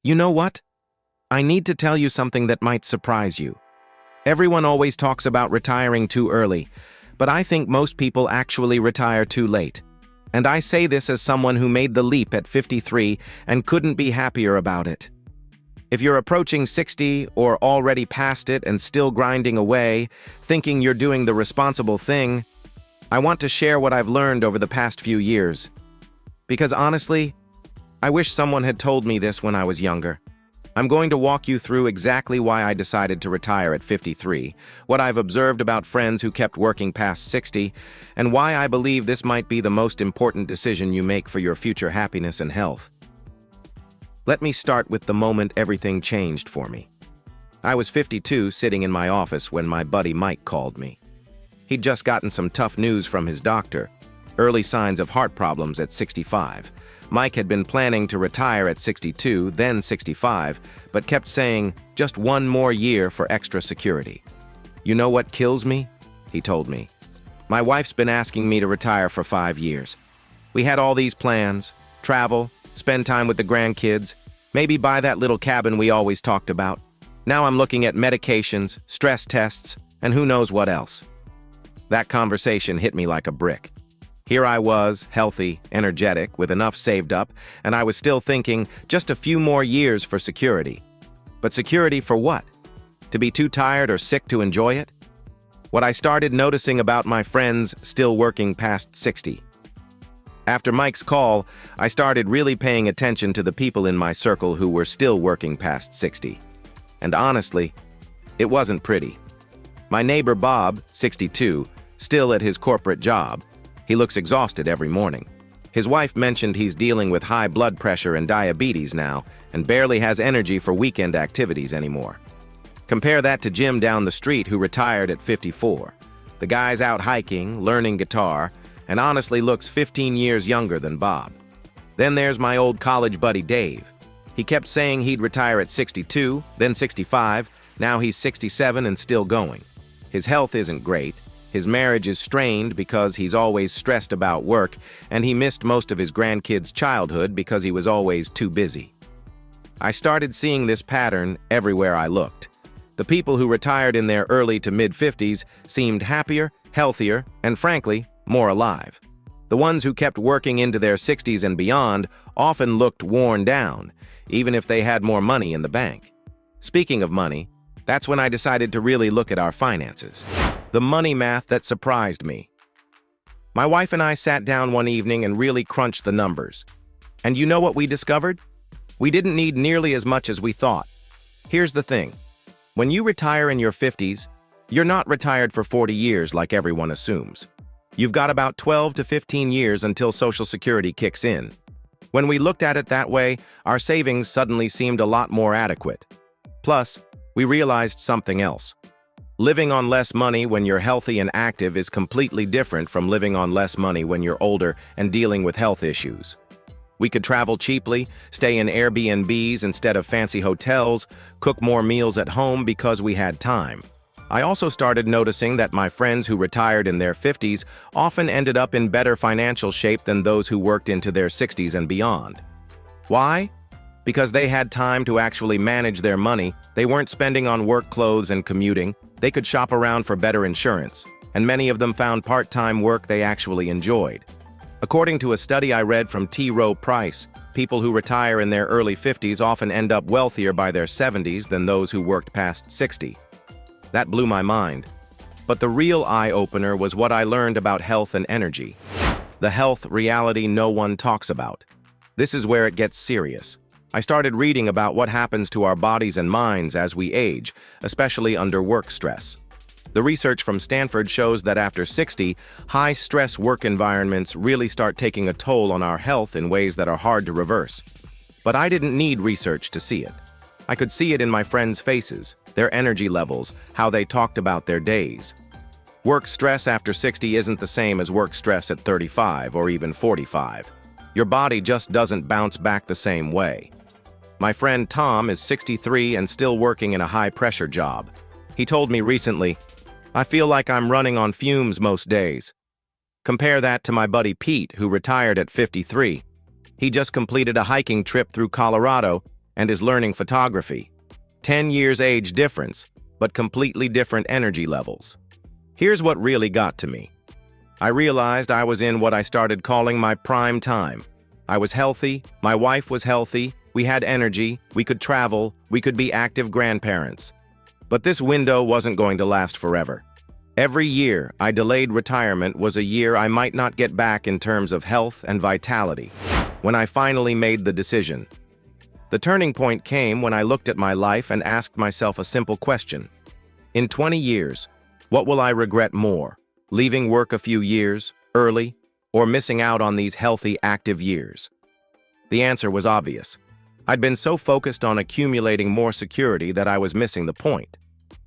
You know what? I need to tell you something that might surprise you. Everyone always talks about retiring too early, but I think most people actually retire too late. And I say this as someone who made the leap at 53 and couldn't be happier about it. If you're approaching 60 or already past it and still grinding away, thinking you're doing the responsible thing, I want to share what I've learned over the past few years. Because honestly, I wish someone had told me this when I was younger. I'm going to walk you through exactly why I decided to retire at 53, what I've observed about friends who kept working past 60, and why I believe this might be the most important decision you make for your future happiness and health. Let me start with the moment everything changed for me. I was 52, sitting in my office when my buddy Mike called me. He'd just gotten some tough news from his doctor, early signs of heart problems at 65. Mike had been planning to retire at 62, then 65, but kept saying, just one more year for extra security. You know what kills me? He told me. My wife's been asking me to retire for 5 years. We had all these plans, travel, spend time with the grandkids, maybe buy that little cabin we always talked about. Now I'm looking at medications, stress tests, and who knows what else. That conversation hit me like a brick. Here I was, healthy, energetic, with enough saved up, and I was still thinking just a few more years for security. But security for what? To be too tired or sick to enjoy it? What I started noticing about my friends still working past 60. After Mike's call, I started really paying attention to the people in my circle who were still working past 60. And honestly, it wasn't pretty. My neighbor Bob, 62, still at his corporate job. He looks exhausted every morning. His wife mentioned he's dealing with high blood pressure and diabetes now and barely has energy for weekend activities anymore. Compare that to Jim down the street who retired at 54. The guy's out hiking, learning guitar, and honestly looks 15 years younger than Bob. Then there's my old college buddy Dave. He kept saying he'd retire at 62, then 65, now he's 67 and still going. His health isn't great. His marriage is strained because he's always stressed about work, and he missed most of his grandkids' childhood because he was always too busy. I started seeing this pattern everywhere I looked. The people who retired in their early to mid-50s seemed happier, healthier, and frankly, more alive. The ones who kept working into their 60s and beyond often looked worn down, even if they had more money in the bank. Speaking of money, that's when I decided to really look at our finances. The money math that surprised me. My wife and I sat down one evening and really crunched the numbers. And you know what we discovered? We didn't need nearly as much as we thought. Here's the thing. When you retire in your 50s, you're not retired for 40 years like everyone assumes. You've got about 12 to 15 years until Social Security kicks in. When we looked at it that way, our savings suddenly seemed a lot more adequate. Plus, we realized something else. Living on less money when you're healthy and active is completely different from living on less money when you're older and dealing with health issues. We could travel cheaply, stay in Airbnbs instead of fancy hotels, cook more meals at home because we had time. I also started noticing that my friends who retired in their 50s often ended up in better financial shape than those who worked into their 60s and beyond. Why? Because they had time to actually manage their money. They weren't spending on work clothes and commuting. They could shop around for better insurance, and many of them found part-time work they actually enjoyed. According to a study I read from T. Rowe Price, people who retire in their early 50s often end up wealthier by their 70s than those who worked past 60. That blew my mind. But the real eye-opener was what I learned about health and energy. The health reality no one talks about. This is where it gets serious. I started reading about what happens to our bodies and minds as we age, especially under work stress. The research from Stanford shows that after 60, high-stress work environments really start taking a toll on our health in ways that are hard to reverse. But I didn't need research to see it. I could see it in my friends' faces, their energy levels, how they talked about their days. Work stress after 60 isn't the same as work stress at 35 or even 45. Your body just doesn't bounce back the same way. My friend Tom is 63 and still working in a high-pressure job. He told me recently, "I feel like I'm running on fumes most days." Compare that to my buddy Pete, who retired at 53. He just completed a hiking trip through Colorado, and is learning photography. 10 years age difference, but completely different energy levels. Here's what really got to me. I realized I was in what I started calling my prime time. I was healthy, my wife was healthy, we had energy, we could travel, we could be active grandparents. But this window wasn't going to last forever. Every year I delayed retirement was a year I might not get back in terms of health and vitality. When I finally made the decision, the turning point came when I looked at my life and asked myself a simple question. In 20 years, what will I regret more? Leaving work a few years, early, or missing out on these healthy, active years? The answer was obvious. I'd been so focused on accumulating more security that I was missing the point.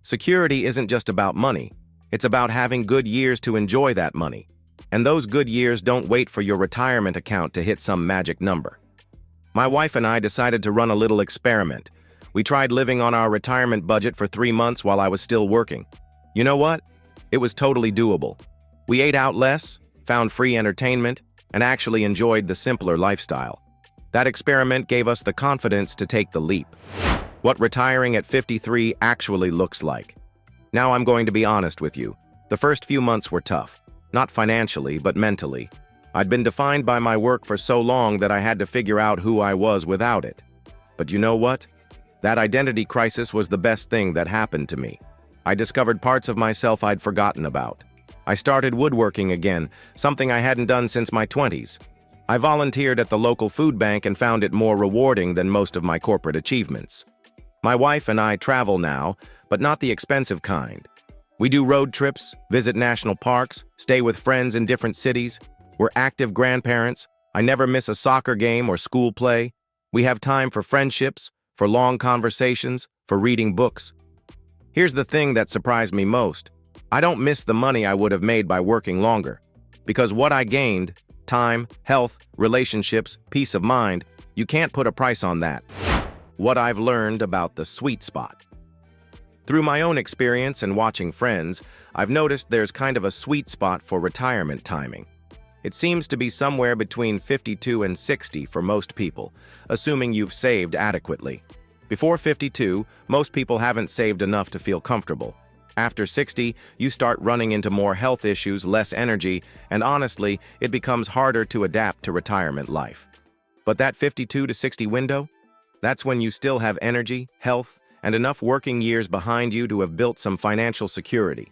Security isn't just about money. It's about having good years to enjoy that money. And those good years don't wait for your retirement account to hit some magic number. My wife and I decided to run a little experiment. We tried living on our retirement budget for 3 months while I was still working. You know what? It was totally doable. We ate out less, found free entertainment, and actually enjoyed the simpler lifestyle. That experiment gave us the confidence to take the leap. What retiring at 53 actually looks like. Now I'm going to be honest with you. The first few months were tough. Not financially, but mentally. I'd been defined by my work for so long that I had to figure out who I was without it. But you know what? That identity crisis was the best thing that happened to me. I discovered parts of myself I'd forgotten about. I started woodworking again, something I hadn't done since my 20s. I volunteered at the local food bank and found it more rewarding than most of my corporate achievements. My wife and I travel now, but not the expensive kind. We do road trips, visit national parks, stay with friends in different cities. We're active grandparents. I never miss a soccer game or school play. We have time for friendships, for long conversations, for reading books. Here's the thing that surprised me most. I don't miss the money I would have made by working longer. Because what I gained, time, health, relationships, peace of mind, you can't put a price on that. What I've learned about the sweet spot. Through my own experience and watching friends, I've noticed there's kind of a sweet spot for retirement timing. It seems to be somewhere between 52 and 60 for most people, assuming you've saved adequately. Before 52, most people haven't saved enough to feel comfortable. After 60, you start running into more health issues, less energy, and honestly, it becomes harder to adapt to retirement life. But that 52 to 60 window? That's when you still have energy, health, and enough working years behind you to have built some financial security.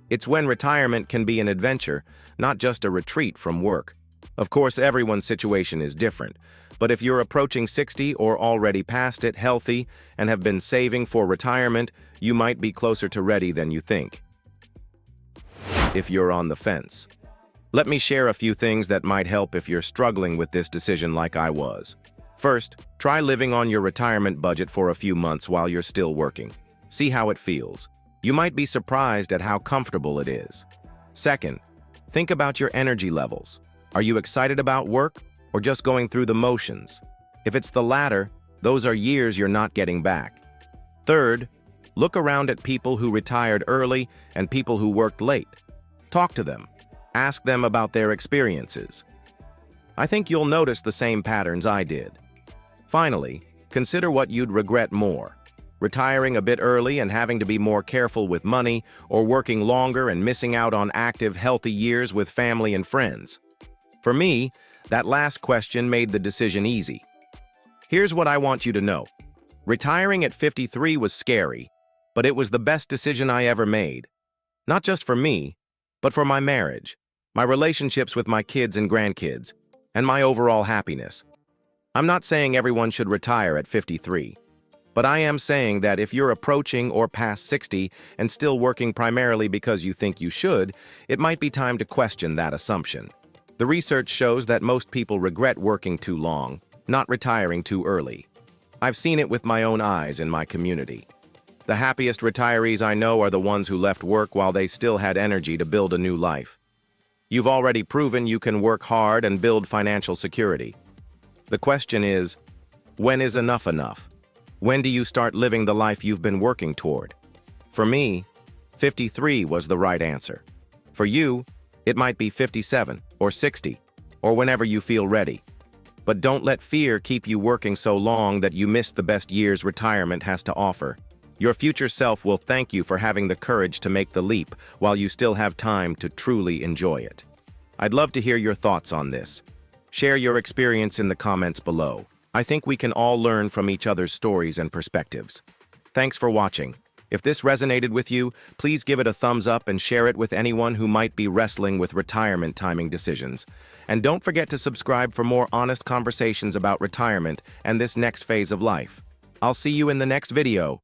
It's when retirement can be an adventure, not just a retreat from work. Of course, everyone's situation is different, but if you're approaching 60 or already past it, healthy, and have been saving for retirement, you might be closer to ready than you think. If you're on the fence. Let me share a few things that might help if you're struggling with this decision like I was. First, try living on your retirement budget for a few months while you're still working. See how it feels. You might be surprised at how comfortable it is. Second, think about your energy levels. Are you excited about work or just going through the motions? If it's the latter, those are years you're not getting back. Third, look around at people who retired early and people who worked late. Talk to them. Ask them about their experiences. I think you'll notice the same patterns I did. Finally, consider what you'd regret more. Retiring a bit early and having to be more careful with money, or working longer and missing out on active, healthy years with family and friends. For me, that last question made the decision easy. Here's what I want you to know. Retiring at 53 was scary, but it was the best decision I ever made. Not just for me, but for my marriage, my relationships with my kids and grandkids, and my overall happiness. I'm not saying everyone should retire at 53, but I am saying that if you're approaching or past 60 and still working primarily because you think you should, it might be time to question that assumption. The research shows that most people regret working too long, not retiring too early. I've seen it with my own eyes in my community. The happiest retirees I know are the ones who left work while they still had energy to build a new life. You've already proven you can work hard and build financial security. The question is, when is enough enough? When do you start living the life you've been working toward? For me, 53 was the right answer. For you, it might be 57 or 60, or whenever you feel ready. But don't let fear keep you working so long that you miss the best years retirement has to offer. Your future self will thank you for having the courage to make the leap while you still have time to truly enjoy it. I'd love to hear your thoughts on this. Share your experience in the comments below. I think we can all learn from each other's stories and perspectives. Thanks for watching. If this resonated with you, please give it a thumbs up and share it with anyone who might be wrestling with retirement timing decisions. And don't forget to subscribe for more honest conversations about retirement and this next phase of life. I'll see you in the next video.